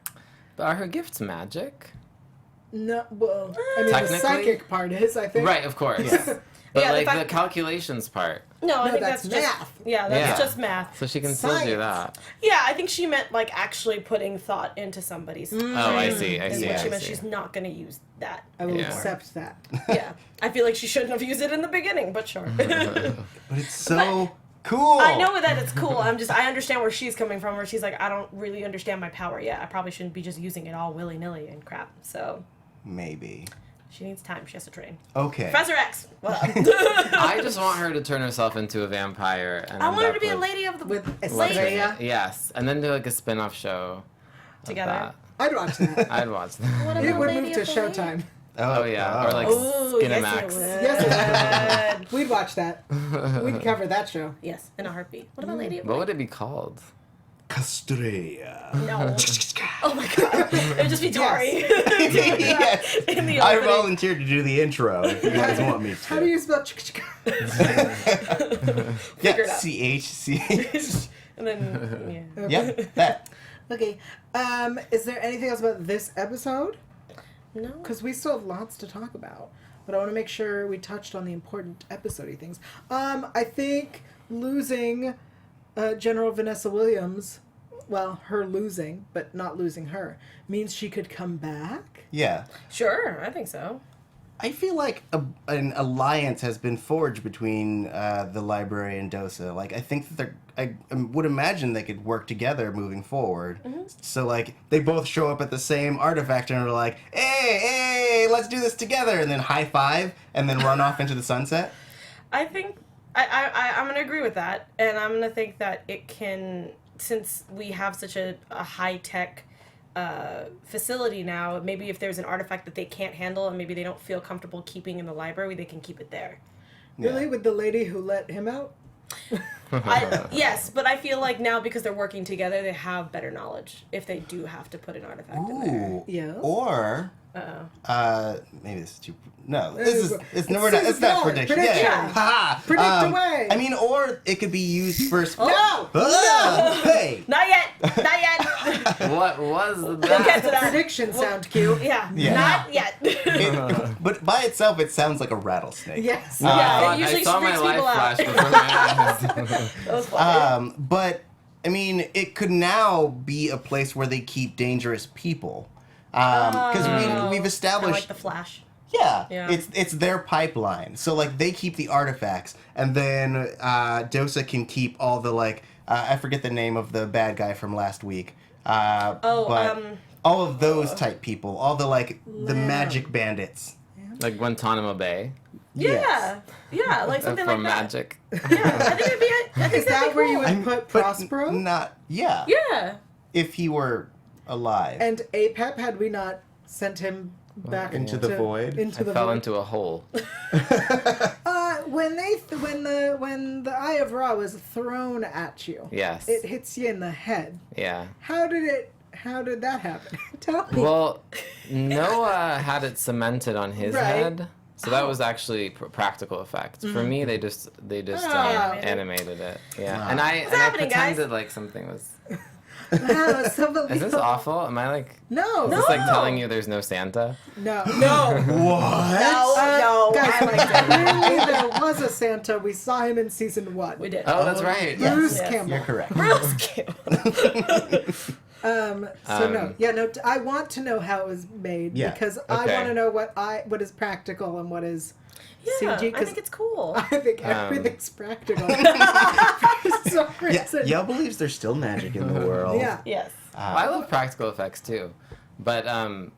S5: But are her gifts magic?
S1: No, well, I mean, the
S5: Technically?
S1: psychic part is, I think.
S5: Right, of course.
S4: Yeah.
S5: But
S3: Yeah, the
S5: like the
S3: fact-
S5: calculations part.
S3: No, I
S1: No,
S3: think
S1: that's
S3: that's just
S1: math.
S3: Yeah, that's
S5: Yeah.
S3: just math.
S5: So she can still do
S1: Science.
S5: that.
S3: Yeah, I think she meant like actually putting thought into somebody's.
S5: Oh, I see. I
S3: Is
S5: see.
S3: what
S5: I
S3: she meant.
S5: see.
S3: She's not going to use that.
S1: I will
S5: Yeah.
S1: accept that.
S3: Yeah, I feel like she shouldn't have used it in the beginning, but sure.
S4: But it's so cool.
S3: I know that it's cool. I understand where she's coming from, where she's like, I don't really understand my power yet. I probably shouldn't be just using it all willy nilly and crap. So
S4: Maybe.
S3: she needs time. She has to train.
S4: Okay.
S3: Professor X. What up?
S5: I just want her to turn herself into a vampire. And
S3: I
S5: end
S3: want her
S5: up
S3: to be a
S5: with-
S3: lady of the
S1: With
S5: What's her
S3: lady
S1: Estrella.
S5: name? Yes, and then do like a spin-off show. of
S3: Together?
S5: that.
S1: I'd watch that.
S5: I'd watch that.
S3: What
S1: It
S3: about
S1: would
S3: Lady
S1: move to
S3: of the Lake?
S1: Showtime.
S5: Oh yeah, or like
S3: Ooh, yes,
S5: Skinamax.
S3: it would.
S1: Yes, we'd watch that. We'd cover that show.
S3: Yes, in a heartbeat. What about Lady of the
S5: What
S3: Lake?
S5: would it be called?
S4: Castrella.
S3: No. Oh my god. It would just be Tauri.
S4: Yes.
S3: In the
S4: I
S3: opening.
S4: volunteered to do the intro if you guys want me to.
S1: How do you spell
S4: Yeah,
S3: it out.
S4: CH.
S3: And then, yeah.
S4: Yep, that.
S1: Okay. Is there anything else about this episode?
S3: No.
S1: Because we still have lots to talk about. But I want to make sure we touched on the important episode-y things. I think losing General Vanessa Williams, well, her losing, but not losing her, means she could come back?
S4: Yeah.
S3: Sure, I think so.
S4: I feel like an alliance has been forged between the library and Dosa. Like, I think that I would imagine they could work together moving forward. So, like, they both show up at the same artifact and are like, hey, let's do this together, and then high five, and then run off into the sunset.
S3: I think I'm going to agree with that. And I'm going to think that it can, since we have such a high-tech facility now, maybe if there's an artifact that they can't handle and maybe they don't feel comfortable keeping in the library, they can keep it there.
S1: Really?
S4: Yeah.
S1: With the lady who let him out?
S3: Yes, but I feel like now because they're working together, they have better knowledge if they do have to put an artifact in there.
S4: Ooh.
S1: Yeah.
S4: Or, maybe this is too. No, it's not
S1: Prediction.
S4: prediction.
S1: Prediction.
S4: Yeah. Ha!
S1: Predict away.
S4: I mean, or it could be used first.
S1: No!
S4: Ah, hey!
S3: Not yet! Not yet!
S5: What was
S3: We'll get to
S5: that?
S3: that.
S1: Prediction sound cue.
S3: Yeah,
S4: Yeah.
S3: not yet.
S4: But by itself, it sounds like a rattlesnake.
S1: Yes.
S3: Yeah, it
S5: I
S3: usually
S5: saw my
S3: freaks
S5: life
S3: people out.
S5: flash before my eyes.
S3: That was funny.
S4: But I mean, it could now be a place where they keep dangerous people. Because we've
S3: Kinda
S4: established.
S3: like the Flash.
S4: Yeah,
S3: Yeah.
S4: it's their pipeline. So like they keep the artifacts, and then Dosa can keep all the like I forget the name of the bad guy from last week. But all of those type people, all the like the magic bandits.
S5: Like Guantanamo Bay
S3: Yeah, yeah, like something
S5: from
S3: like that.
S5: Magic.
S3: Yeah, I think it'd be. I think
S1: Is
S3: that'd
S1: that
S3: be
S1: where
S3: cool.
S1: you would put
S4: But
S1: Prospero?
S4: not yeah.
S3: Yeah.
S4: If he were alive.
S1: And APEP, had we not sent him back
S4: Into the void?
S1: Into
S5: I
S1: the
S5: fell
S1: void.
S5: into a hole.
S1: When the Eye of Ra was thrown at you,
S5: Yes.
S1: it hits you in the head.
S5: Yeah.
S1: How did that happen? Tell me.
S5: Well, Noah had it cemented on his
S1: Right.
S5: head, so that was actually practical effects. For me, they just animated it. Yeah,
S4: Wow.
S5: and I
S3: happening, guys?
S5: pretended like something was.
S1: Wow, it's so
S5: Is this
S1: believable.
S5: awful? Am I like?
S1: No.
S5: Is this like telling you there's no Santa?
S1: No.
S3: No.
S4: What?
S3: No.
S1: Guys,
S3: I liked it.
S1: clearly there was a Santa. We saw him in season 1.
S3: We did.
S5: Oh, that's right.
S1: Bruce
S3: Yes.
S1: Campbell.
S4: You're correct.
S3: Bruce Campbell.
S1: I want to know how it was made because I
S5: Okay.
S1: want to know what is practical and what is
S3: Yeah,
S1: CG.
S3: I think it's cool.
S1: I think everything's practical. For some reason.
S4: Yael believes there's still magic in the world.
S1: Yeah.
S3: Yes.
S5: I love practical effects too, but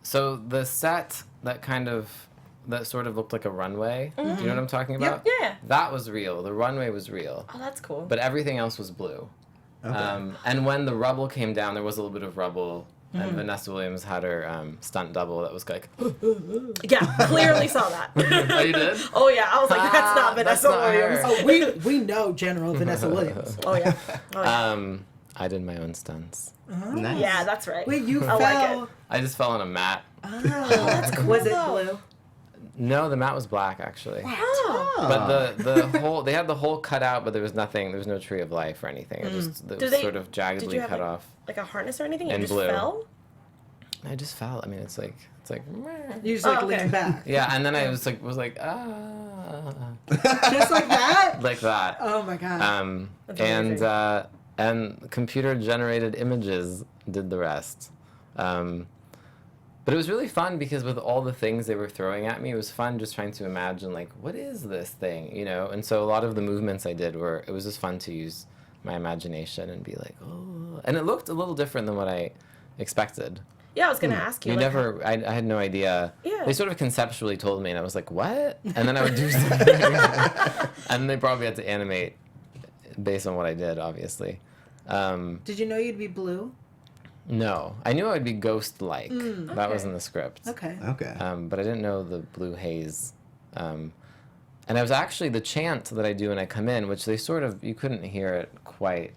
S5: so the set that sort of looked like a runway. Do you know what I'm talking about?
S3: Yeah.
S5: That was real. The runway was real,
S3: Oh, that's cool.
S5: but everything else was blue.
S4: Okay.
S5: And when the rubble came down, there was a little bit of rubble. And Vanessa Williams had her stunt double that was like,
S3: yeah, clearly saw that.
S5: oh, you did?
S3: Oh yeah, I was like, that's not
S5: that's
S3: Vanessa
S5: not
S3: Williams.
S5: her.
S1: Oh, we know General Vanessa Williams.
S3: Oh yeah. Oh, yeah.
S5: I did my own stunts.
S4: Nice.
S3: Yeah, that's right.
S1: Wait, you
S3: I
S1: fell.
S3: like it.
S5: I just fell on a mat.
S1: Oh, that's cool. Was it blue?
S5: No, the mat was black actually.
S3: Oh.
S5: But the whole they had the whole cut out, but there was nothing. There was no tree of life or anything. It just it was sort of
S3: Did
S5: jaggedly
S3: you have
S5: cut
S3: like,
S5: off.
S3: like a harness or anything?
S5: And
S3: You just
S5: blue.
S3: fell?
S5: I just fell. I mean, it's like
S1: You just
S3: Oh, okay.
S1: lean back.
S5: yeah, and then I was like
S1: Just like that?
S5: like that.
S1: Oh my god.
S3: That's
S5: And
S3: amazing.
S5: and computer generated images did the rest. But it was really fun because with all the things they were throwing at me, it was fun just trying to imagine like, what is this thing, you know? And so a lot of the movements I did it was just fun to use my imagination and be like, oh, and it looked a little different than what I expected.
S3: Yeah, I was gonna ask you.
S5: You
S3: like,
S5: never, I had no idea.
S3: Yeah.
S5: They sort of conceptually told me, and I was like, what? And then I would do something. And they probably had to animate based on what I did, obviously.
S1: Did you know you'd be blue?
S5: No. I knew I would be ghost-like. That was in the script.
S1: Okay.
S4: Okay.
S5: But I didn't know the blue haze. And I was actually, the chant that I do when I come in, which they sort of, you couldn't hear it quite,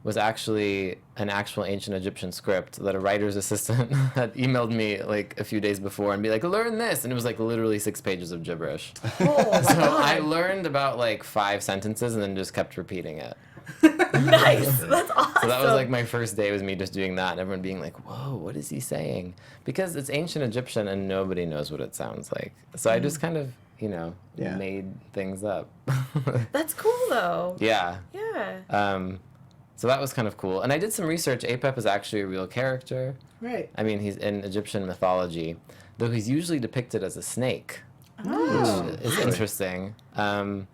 S5: was actually an actual ancient Egyptian script that a writer's assistant had emailed me like a few days before and be like, learn this. And it was like literally 6 pages of gibberish.
S3: Oh my
S5: So
S3: god.
S5: I learned about like 5 sentences and then just kept repeating it.
S3: Nice. That's awesome.
S5: So that was like my first day was me just doing that and everyone being like, whoa, what is he saying? Because it's ancient Egyptian and nobody knows what it sounds like. So I just kind of, you know,
S4: Yeah.
S5: made things up.
S3: That's cool though.
S5: Yeah.
S3: Yeah.
S5: So that was kind of cool. And I did some research. Apep is actually a real character.
S1: Right.
S5: I mean, he's in Egyptian mythology, though he's usually depicted as a snake.
S1: Oh.
S5: Which is interesting. And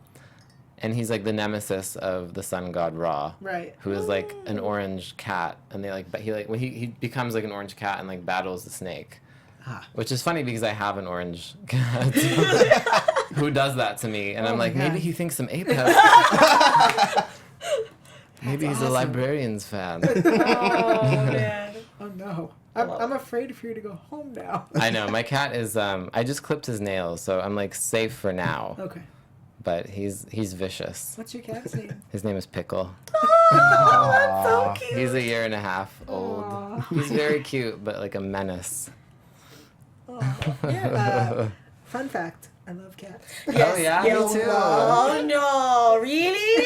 S5: he's like the nemesis of the sun god Ra.
S1: Right.
S5: Who is like an orange cat, and they like, but he becomes like an orange cat and like battles the snake, which is funny because I have an orange cat who does that to me, and I'm
S1: my
S5: like,
S1: God.
S5: maybe he thinks I'm Apep. Maybe he's a
S1: awesome.
S5: Librarians fan.
S3: Oh man.
S1: Oh no. I'm afraid for you to go home now.
S5: I know my cat is. I just clipped his nails, so I'm like safe for now.
S1: Okay.
S5: But he's vicious.
S1: What's your cat's name?
S5: His name is Pickle.
S3: Oh, that's so cute.
S5: He's 1.5 years old.
S1: Aw.
S5: He's very cute, but like a menace.
S1: Fun fact. I love cats.
S5: Oh yeah, me too.
S3: Oh no, really?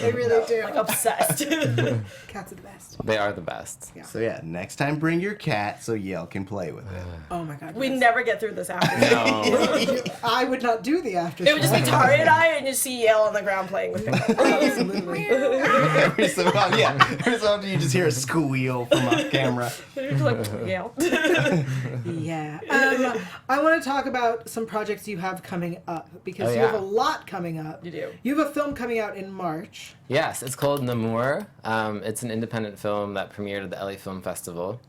S1: They really do.
S3: Like obsessed.
S1: Cats are the best.
S5: They are the best.
S1: Yeah.
S4: So yeah, next time bring your cat so Yael can play with it.
S1: Oh my god.
S3: We
S1: yes.
S3: never get through this after.
S5: No.
S1: I would not do the after.
S3: It would just be Tauri and I, and you see Yael on the ground playing with him.
S1: Absolutely.
S4: Every so often, every so often you just hear a squeal from off camera.
S3: You're just like, Yael.
S1: Yeah. I want to talk about some projects you have coming up because
S5: Oh,
S1: you have
S5: yeah.
S1: a lot coming up.
S3: You do.
S1: You have a film coming out in March.
S5: Yes, it's called Namur. It's an independent film that premiered at the LA Film Festival,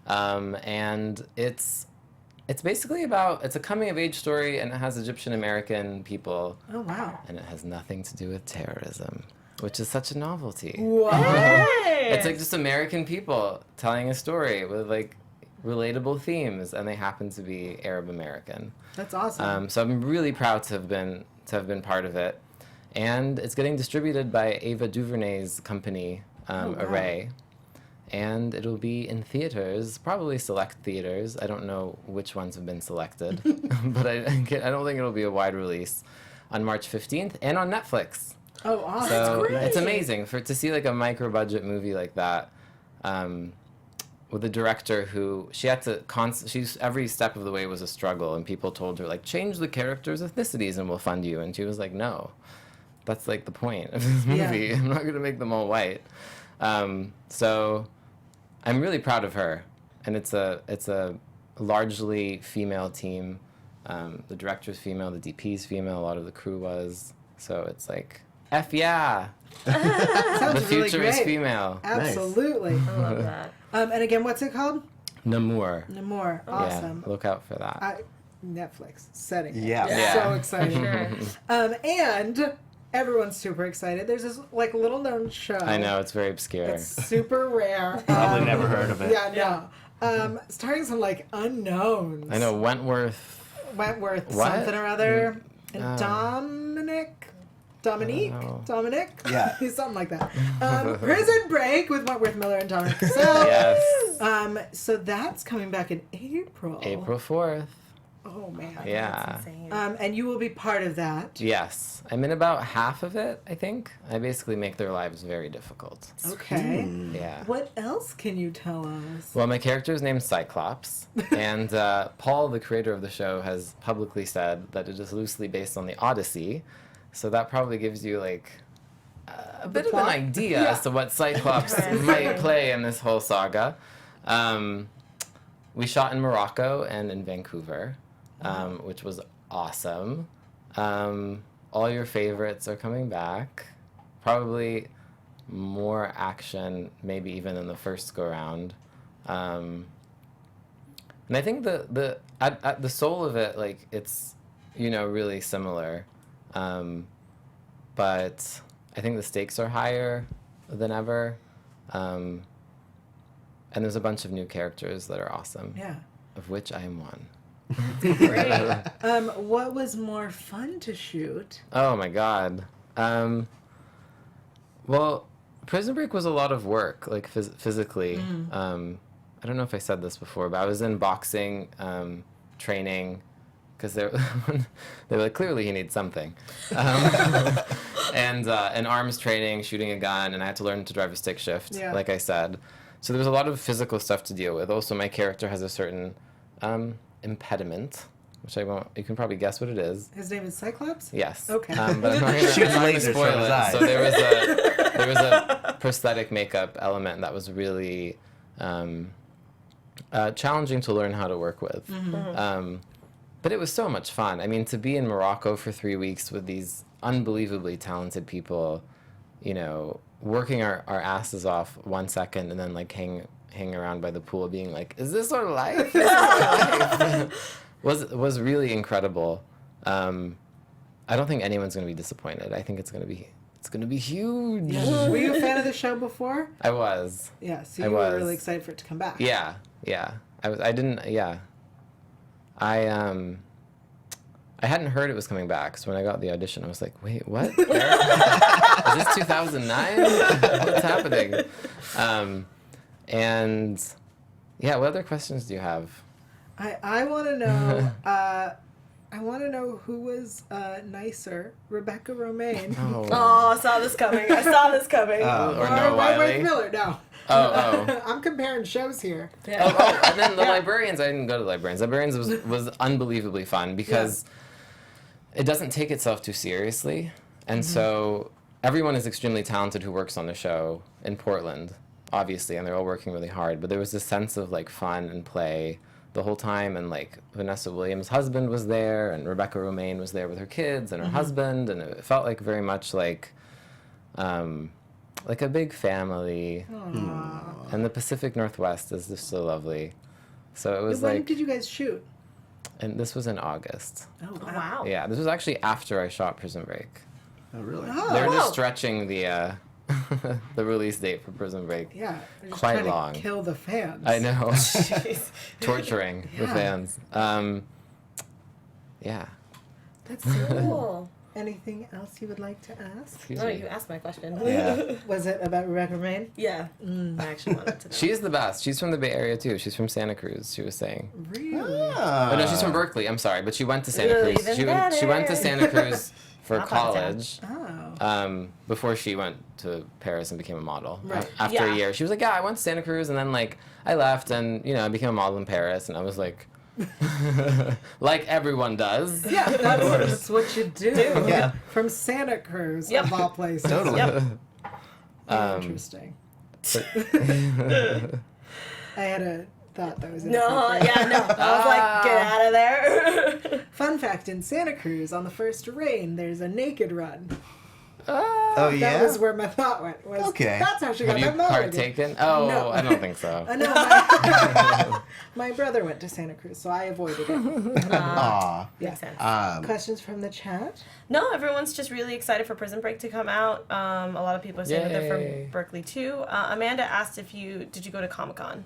S5: and it's basically about it's a coming of age story, and it has Egyptian American people,
S1: Oh wow.
S5: and it has nothing to do with terrorism, which is such a novelty.
S1: Wow.
S3: Hey.
S5: It's like just American people telling a story with like relatable themes, and they happen to be Arab American.
S1: That's awesome.
S5: So I'm really proud to have been part of it, and it's getting distributed by Ava DuVernay's company,
S1: wow.
S5: Array, and it'll be in theaters, probably select theaters. I don't know which ones have been selected, but I don't think it'll be a wide release on March 15th and on Netflix.
S1: Oh, awesome.
S5: So
S3: great.
S5: it's amazing to see like a micro budget movie like that. With a director who she had to she's every step of the way was a struggle, and people told her like change the characters' ethnicities and we'll fund you, and she was like, no, that's like the point of this movie.
S1: Yeah.
S5: I'm not gonna make them all white. So I'm really proud of her, and it's a largely female team. The director's female, the DP's female, a lot of the crew was. So it's like, F yeah!
S1: Sounds
S5: The future
S1: really
S5: is
S1: great.
S5: female.
S1: Absolutely.
S3: I love that.
S1: And again, what's it called?
S5: Namur.
S1: Namor. Awesome.
S5: Yeah, look out for that.
S1: Netflix setting. it.
S4: Yeah.
S5: Yeah.
S1: So exciting. And everyone's super excited. There's this like little known show.
S5: I know, it's very obscure.
S1: It's super rare.
S4: Probably never heard of it.
S1: Yeah, no. Starting some like unknowns.
S5: I know, Wentworth.
S1: Wentworth
S5: What?
S1: something or other. And Dominique?
S5: know.
S1: Dominic?
S4: Yeah.
S1: Something like that. Prison Break with Wentworth Miller and Dominic Cassell.
S5: Yes.
S1: So that's coming back in April.
S5: April 4th.
S1: Oh, man.
S5: Yeah.
S3: Insane.
S1: And you will be part of that.
S5: Yes. I'm in about half of it, I think. I basically make their lives very difficult.
S1: Okay.
S5: Yeah.
S1: What else can you tell us?
S5: Well, my character is named Cyclops, and Paul, the creator of the show, has publicly said that it is loosely based on the Odyssey, so that probably gives you like a bit of an
S1: plot?
S5: idea as to what Cyclops might play in this whole saga. We shot in Morocco and in Vancouver, which was awesome. All your favorites are coming back. Probably more action, maybe even in the first go round. And I think the soul of it, like, it's, you know, really similar. But I think the stakes are higher than ever. And there's a bunch of new characters that are awesome.
S1: Yeah.
S5: Of which I am one.
S3: Great.
S1: What was more fun to shoot?
S5: Oh my god. Well, Prison Break was a lot of work, like physically. I don't know if I said this before, but I was in boxing training because they were like, clearly he needs something. And arms training, shooting a gun, and I had to learn to drive a stick shift,
S1: Yeah.
S5: like I said. So there was a lot of physical stuff to deal with. Also, my character has a certain impediment, which I won't. You can probably guess what it is.
S1: His name is Cyclops?
S5: Yes.
S1: Okay.
S5: But I'm not gonna,
S4: Shoots
S5: I'm not gonna
S4: lasers
S5: spoil
S4: from his
S5: it.
S4: eyes.
S5: So there was a prosthetic makeup element that was really challenging to learn how to work with. But it was so much fun. I mean, to be in Morocco for 3 weeks with these unbelievably talented people, you know, working our asses off 1 second and then like hang around by the pool being like, is this our life? This is our life. was really incredible. I don't think anyone's going to be disappointed. I think it's going to be huge.
S1: Yeah. Were you a fan of the show before?
S5: I was.
S1: Yeah, so
S5: I
S1: you were
S5: was.
S1: really excited for it to come back.
S5: Yeah. I hadn't heard it was coming back, so when I got the audition, I was like, wait, what? Is this 2009? What's happening? And yeah, what other questions do you have?
S1: I want to know. I want to know who was nicer, Rebecca Romaine
S3: Oh, I saw this coming.
S5: Or no,
S1: Wentworth
S5: Wiley?
S1: Miller. No.
S5: Oh.
S1: I'm comparing shows here.
S5: Oh, and then the Librarians, I didn't go to Librarians. Librarians was unbelievably fun because it doesn't take itself too seriously. And so everyone is extremely talented who works on the show in Portland, obviously, and they're all working really hard. But there was this sense of like fun and play the whole time, and like Vanessa Williams' husband was there, and Rebecca Romaine was there with her kids and her husband, and it felt like very much like a big family.
S1: Aww.
S5: And the Pacific Northwest is just so lovely. So it was
S1: When
S5: like,
S1: did you guys shoot?
S5: and this was in August.
S1: Oh,
S3: Oh, wow.
S5: Yeah, this was actually after I shot Prison Break.
S4: Oh, really?
S1: Oh,
S5: They were
S3: wow.
S5: just stretching the the release date for Prison Break.
S1: yeah. They're just
S5: Quite
S1: trying to
S5: long.
S1: kill the fans.
S5: I know.
S3: Jeez.
S5: Torturing the
S1: Yeah.
S5: fans. Yeah.
S1: That's so cool.
S3: Cool.
S1: Anything else you would like to ask?
S5: Excuse
S3: No,
S5: me.
S3: you asked my question.
S5: Yeah.
S1: Was it about Rebecca Romaine?
S3: Yeah. I actually wanted to know.
S5: She's the best. She's from the Bay Area too. She's from Santa Cruz, she was saying.
S1: Really?
S4: Ah.
S5: Oh no, she's from Berkeley. I'm sorry, but she went to Santa
S3: Ooh,
S5: Cruz.
S3: even
S5: She went to
S3: better.
S5: Santa Cruz for
S3: Not out of town.
S5: college.
S1: Oh.
S5: Before she went to Paris and became a model.
S1: Right.
S5: After
S3: Yeah.
S5: a year, she was like, "Yeah, I went to Santa Cruz, and then like I left, and you know, I became a model in Paris." And I was like, like everyone does.
S1: Yeah, that's what you do.
S4: Yeah.
S1: From Santa Cruz,
S3: Yep.
S1: of all places.
S4: Totally.
S3: Yep.
S1: Interesting. I had a thought that was
S3: No,
S1: inappropriate.
S3: yeah, no. I was like, get out of there.
S1: Fun fact, in Santa Cruz, on the first rain, there's a naked run.
S4: Oh yeah.
S1: That was where my thought went. Was,
S4: Okay.
S1: That's how she
S5: Have
S1: got
S5: you
S1: that melody.
S5: partaken? Oh,
S1: No.
S5: I don't think so.
S1: No, my brother went to Santa Cruz, so I avoided it.
S4: Aw.
S3: Makes sense.
S1: Questions from the chat?
S3: No, everyone's just really excited for Prison Break to come out. A lot of people are saying that they're
S5: Yay.
S3: from Berkeley too. Amanda asked if did you go to Comic-Con?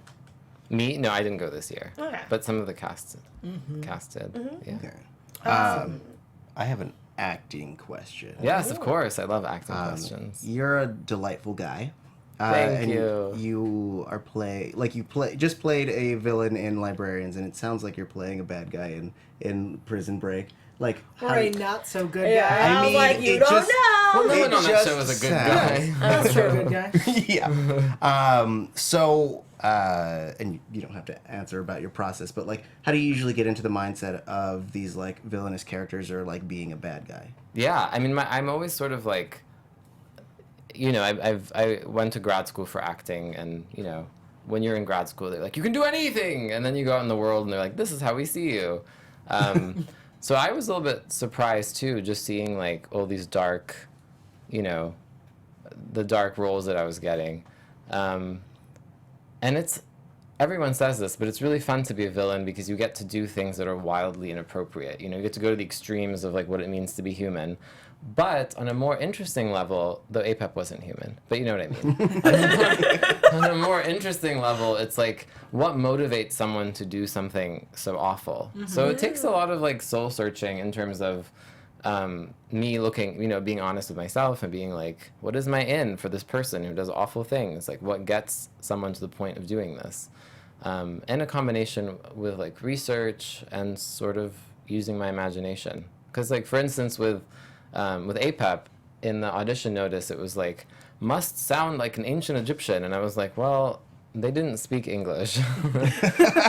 S5: Me? No, I didn't go this year.
S3: Okay.
S5: But some of the cast did. Yeah.
S4: Okay. I have an acting question.
S5: Yes, of course. I love acting questions.
S4: You're a delightful guy.
S5: Thank
S4: and
S5: you.
S4: You are just played a villain in Librarians, and it sounds like you're playing a bad guy in Prison Break. Like,
S1: Or a not so good
S3: Yeah,
S1: guy.
S3: I was like, you
S4: it
S3: don't
S4: just-
S3: know.
S5: Well, no
S4: It
S5: one on that
S4: just
S5: show was a good
S4: sounds-
S5: guy.
S1: That's true, good guy.
S4: yeah. And you don't have to answer about your process, but like, how do you usually get into the mindset of these like villainous characters or like being a bad guy?
S5: Yeah, I mean, I'm always sort of like, you know, I went to grad school for acting, and you know, when you're in grad school, they're like, you can do anything, and then you go out in the world, and they're like, this is how we see you. So I was a little bit surprised too, just seeing like all these dark, you know, the dark roles that I was getting, and everyone says this, but it's really fun to be a villain because you get to do things that are wildly inappropriate. You know, you get to go to the extremes of like what it means to be human. But on a more interesting level, though APEP wasn't human, but you know what I mean. On a more interesting level, it's like what motivates someone to do something so awful. So it takes a lot of like soul searching in terms of me looking, you know, being honest with myself and being like, what is my in for this person who does awful things? Like, what gets someone to the point of doing this? And a combination with like research and sort of using my imagination. Because like, for instance, with APEP, in the audition notice, it was like, must sound like an ancient Egyptian. And I was like, well, they didn't speak English.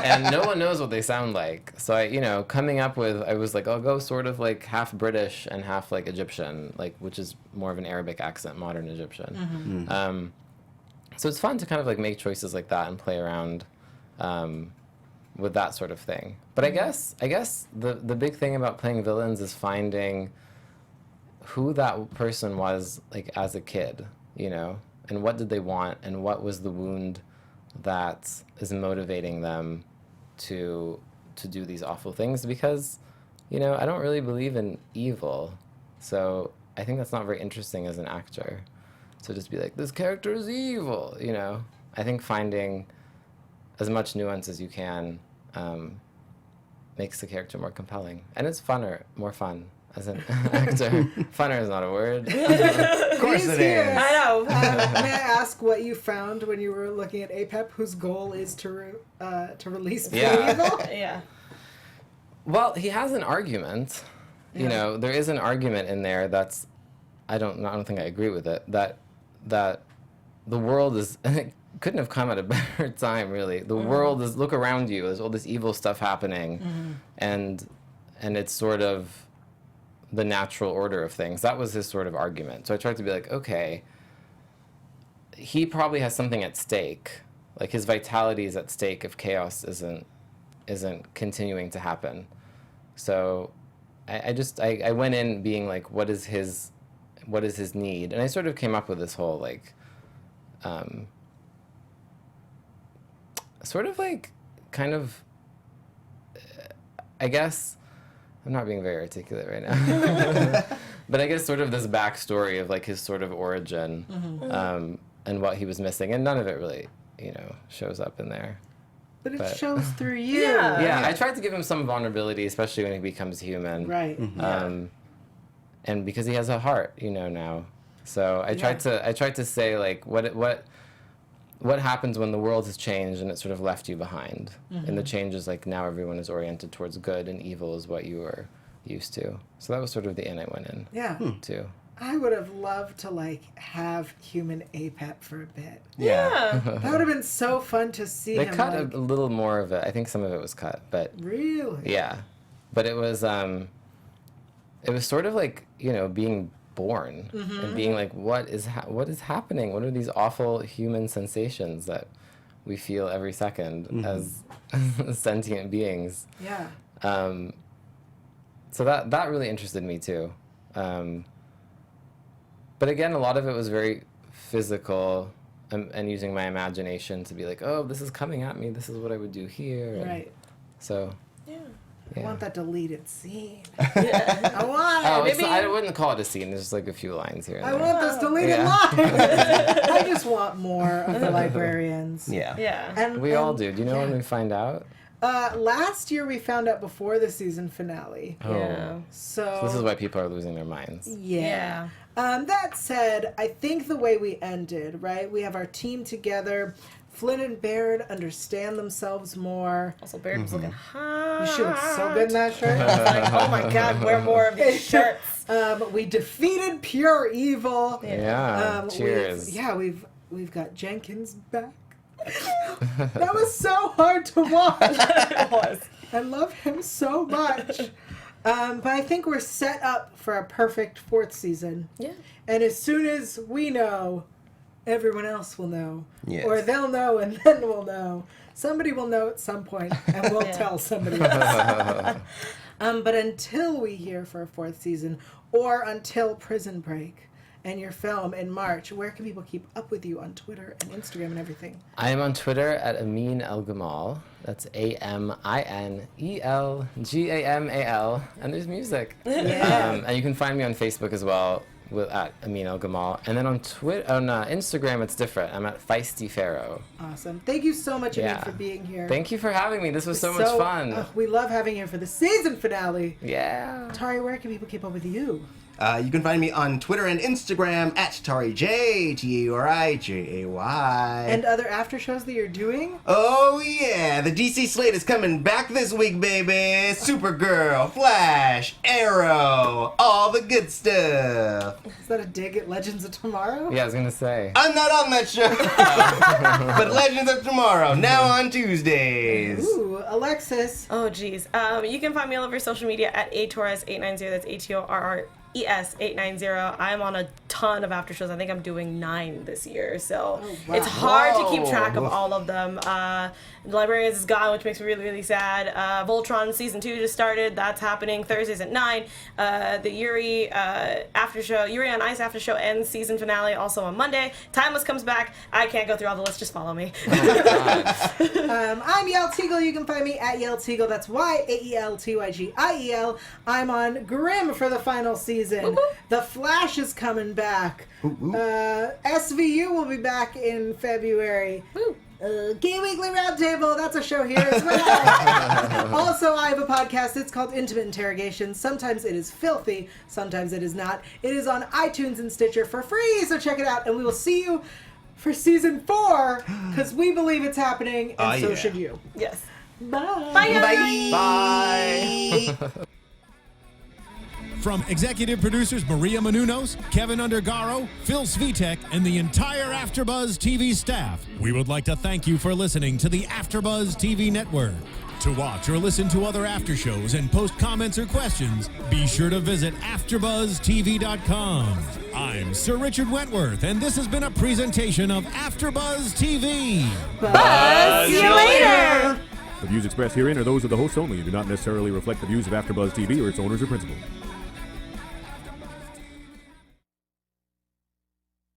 S5: And no one knows what they sound like. So I, you know, coming up with, I was like, I'll go sort of like half British and half like Egyptian, like, which is more of an Arabic accent, modern Egyptian. So it's fun to kind of like make choices like that and play around with that sort of thing. But I guess the big thing about playing villains is finding who that person was like as a kid, you know, and what did they want and what was the wound that is motivating them to do these awful things. Because, you know, I don't really believe in evil, so I think that's not very interesting as an actor. So just be like, this character is evil, you know. I think finding as much nuance as you can makes the character more compelling, and it's more fun as an actor. Funner is not a word.
S4: Of course
S1: He's
S4: it
S1: here.
S4: is.
S3: I know.
S1: May I ask what you found when you were looking at APEP, whose goal is to release pure
S5: Yeah.
S1: evil?
S3: Yeah.
S5: Well, he has an argument. You know, there is an argument in there that's, I don't think I agree with it. That the world is, and it couldn't have come at a better time, really. The world is, look around you. There's all this evil stuff happening, and it's sort of the natural order of things. That was his sort of argument. So I tried to be like, okay, he probably has something at stake. Like his vitality is at stake if chaos isn't continuing to happen. So I went in being like, what is his need? And I sort of came up with this whole like sort of like kind of I guess I'm not being very articulate right now. But I guess sort of this backstory of like his sort of origin and what he was missing, and none of it really, you know, shows up in there.
S1: But it
S5: But-
S1: shows through you.
S3: Yeah.
S5: Yeah, I tried to give him some vulnerability, especially when he becomes human.
S1: Right.
S5: And because he has a heart, you know, now. So I tried to say like what happens when the world has changed and it sort of left you behind. And the change is like now everyone is oriented towards good and evil is what you were used to. So that was sort of the end I went in
S1: Yeah.
S5: to.
S1: I would have loved to like have human APEP for a bit.
S3: Yeah.
S1: That would have been so fun to see
S5: They
S1: him.
S5: cut
S1: like,
S5: a little more of it. I think some of it was cut, but
S1: really?
S5: yeah. But it was sort of like, you know, being born and being like, what is happening? What are these awful human sensations that we feel every second as sentient beings.
S1: Yeah.
S5: So that really interested me too. But again, a lot of it was very physical and using my imagination to be like, oh, this is coming at me. This is what I would do here. And
S1: Right.
S5: so.
S1: I want that deleted scene.
S3: Yeah.
S1: I want it.
S5: Oh,
S3: maybe-
S5: I wouldn't call it a scene. There's just like a few lines here and
S1: I
S5: there.
S1: want those deleted lines. I just want more of the librarians.
S4: Yeah.
S3: Yeah.
S1: And
S5: We all
S1: and-
S5: do. Do you know when we find out?
S1: Last year we found out before the season finale.
S5: Oh.
S3: Yeah.
S1: So
S5: This is why people are losing their minds.
S1: yeah. That said, I think the way we ended, right? We have our team together. Flynn and Baird understand themselves more.
S3: Also, Baird was looking hot.
S1: She looks so good in that shirt.
S3: Like, oh my God, wear more of these shirts.
S1: We defeated pure evil.
S5: Yeah. Cheers.
S1: We've got Jenkins back. That was so hard to watch.
S3: It was.
S1: I love him so much. But I think we're set up for a perfect fourth season.
S3: Yeah.
S1: And as soon as we know, everyone else will know.
S4: Yes.
S1: Or they'll know and then we'll know. Somebody will know at some point and we'll
S3: Yeah.
S1: tell somebody else. But until we hear for a fourth season or until Prison Break and your film in March, where can people keep up with you on Twitter and Instagram and everything?
S5: I am on Twitter at Amin El Gamal. That's AMINELGAMAL. And there's music.
S1: Yeah.
S5: And you can find me on Facebook as well at Amin El Gamal. And then on Instagram, it's different. I'm at Feisty Pharaoh.
S1: Awesome. Thank you so much, Amin,
S5: Yeah.
S1: for being here.
S5: Thank you for having me. This was so much fun.
S1: We love having you for the season finale.
S5: Yeah.
S1: Tari, where can people keep up with you?
S4: You can find me on Twitter and Instagram at TauriJ, TauriJay.
S1: And other after shows that you're doing?
S4: Oh yeah, the DC slate is coming back this week, baby. Supergirl, Flash, Arrow, all the good stuff.
S1: Is that a dig at Legends of Tomorrow?
S5: Yeah, I was going to say.
S4: I'm not on that show, but Legends of Tomorrow now on Tuesdays.
S1: Ooh, Alexis.
S3: Oh, geez. You can find me all over social media at atorres890. That's ATORRES890. I'm on a ton of after shows. I think I'm doing 9 this year, so
S1: wow.
S3: it's hard to keep
S4: Whoa.
S3: track of all of them. Librarians is gone, which makes me really, really sad. Voltron season 2 just started. That's happening Thursdays at 9. The Yuri after show, Yuri on Ice after show ends season finale also on Monday. Timeless comes back. I can't go through all the lists. Just follow me.
S1: I'm Yael Tygiel. You can find me at Yael Tygiel. That's YAELTYGIEL. I'm on Grimm for the final season. The Flash is coming back. SVU will be back in February. Game Weekly Roundtable, that's a show here as well. Also, I have a podcast. It's called Intimate Interrogation. Sometimes it is filthy, sometimes it is not. It is on iTunes and Stitcher for free, so check it out. And we will see you for season 4, because we believe it's happening, and so
S4: yeah.
S1: should you.
S3: Yes.
S1: Bye.
S3: Bye, guys.
S4: Bye.
S2: From executive producers Maria Menounos, Kevin Undergaro, Phil Svitek, and the entire AfterBuzz TV staff, we would like to thank you for listening to the AfterBuzz TV network. To watch or listen to other after shows and post comments or questions, be sure to visit AfterBuzzTV.com. I'm Sir Richard Wentworth, and this has been a presentation of AfterBuzz TV.
S3: See you later.
S7: The views expressed herein are those of the hosts only and do not necessarily reflect the views of AfterBuzz TV or its owners or principals.